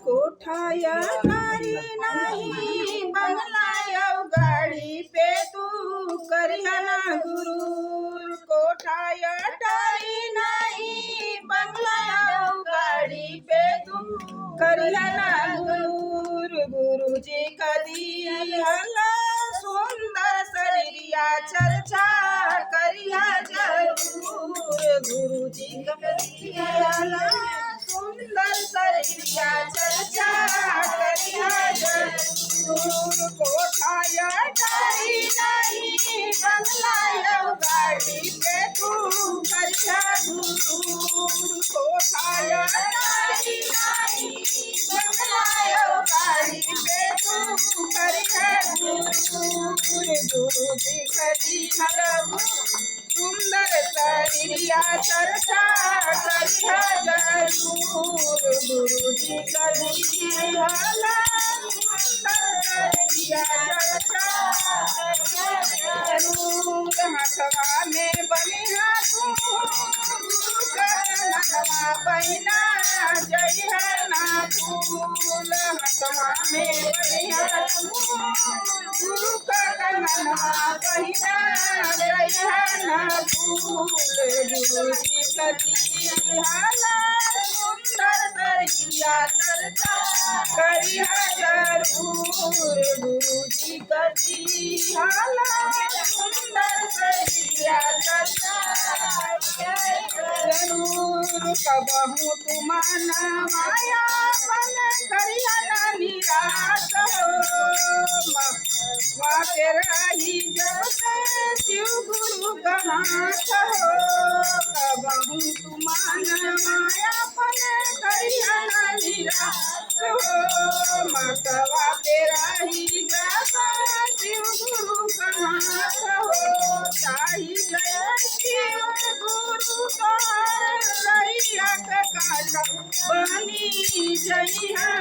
कोठाया नारी नाही बंगला गाड़ी पे तू करिहना गुरूर। कोठाया टारी नाही बंगला गाड़ी पे तू करिहना गुरूर। गुरुजी कदी हला सुंदर शरीरिया चर्चा करिया जरूर। गुरुजी कदी हला सुंदर शरीरिया चर्चा करिया जरूर। कोठाया टारी नहीं बंगला गाड़ी पे तू करिया गुरूर। कोठाया टारी नहीं बंगला गाड़ी पे तू करिया गुरूर। गुरुजी कदी हला सुंदर शरीरिया चर्चा करिया जरूर। गुरुजी कदी हला सुंदर शरीरिया चर्चा करिया जरूर। हथवा में बनिहा तू नवा बहिना जय है ना फूल। हथवा में बनिहा तू नवा बहिना जय है ना फूल। गुरुजी कदी हला सुंदर शरीरिया चर्चा करिया जरूर। गुरुजी कदी हला सुंदर शरीरिया चर्चा जरूर। कबहू तुमान माया मन करिया निराश हो। वाके रही जब से शिव गुरु कहात हो। कबहू तुमान माया मन करिया निराश हो। मतवा पे रही जब शिव गुरु कहात हो। चाही गया शिव गुरु रैया के काटा बनी जई है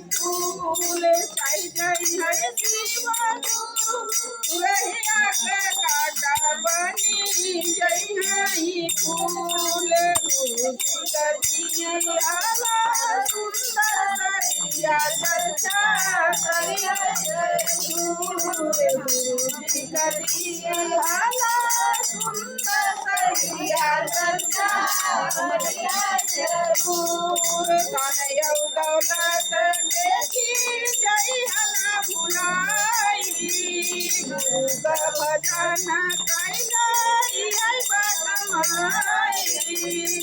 फूल। चाही गई है शिव गुरु रैया के काटा बनी जई है फूल। गुरुजी कदी हला सुंदर शरीरिया चर्चा करिया जरूर। गुरुजी कदी हला सुंदर शरीरिया चर्चा करिया जरूर। धनयौ दौलत देखी जई हला भुलाई। गुरु का भजन कैलाई है बदमाई।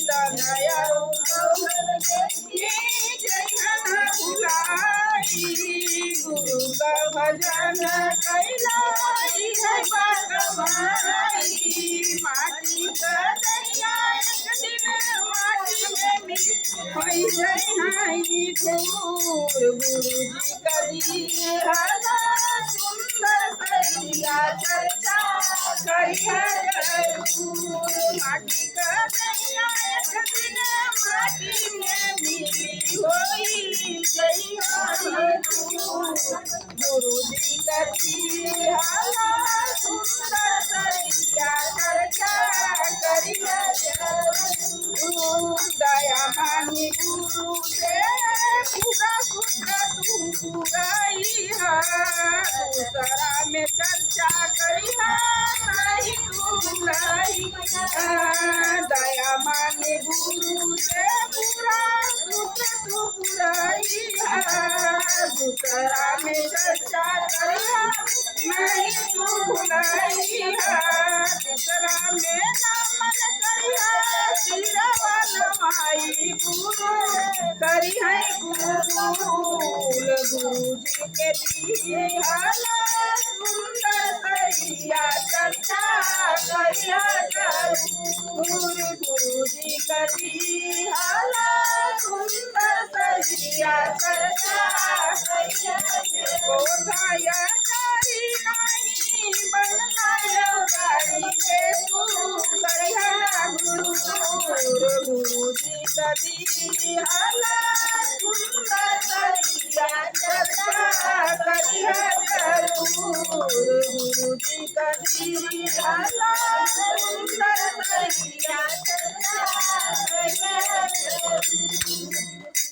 धनयौ दौलत देखी जई हला भुलाई। गुरु का भजन कैलाई है बदमाई। माटी का दैया एक दिन माटी में मिल होई जई है धूर। गुरुजी कदी हला सुंदर शरीरिया चर्चा करिया जरूर। माटी का दैया एक दिन माटी में मिली होई जई है धूर। गुरुजी कदी हला सुंदर शरीरिया चर्चा करिया जरूर। दया मांगी गुरु से पूरा सूत्र तू पुराई है। दूसरा में चर्चा करिया नहीं तू बुलाई। दया मांगी गुरु से पूरा सूत्र तू पुराई है। दूसरा में चर्चा करिया नहीं तू बुलाई है। तीसरा में नमन करिया सिरवा नवाई गुरु करी है गुरुल। गुरुजी के दिए हला सुंदर शरीरिया चर्चा करिया जरूर। गुरुजी कदी हला सुंदर शरीरिया चर्चा करिया जरूर। कोठाया टारी नहीं बंगला गाड़ी पे तू करिया गुरूर। गुरुजी कदी दिहाला सुंदर तरिया चर्चा करिया जरूर गुरुजी कधी दिहाला सुंदर तरिया चर्चा करिया जरूर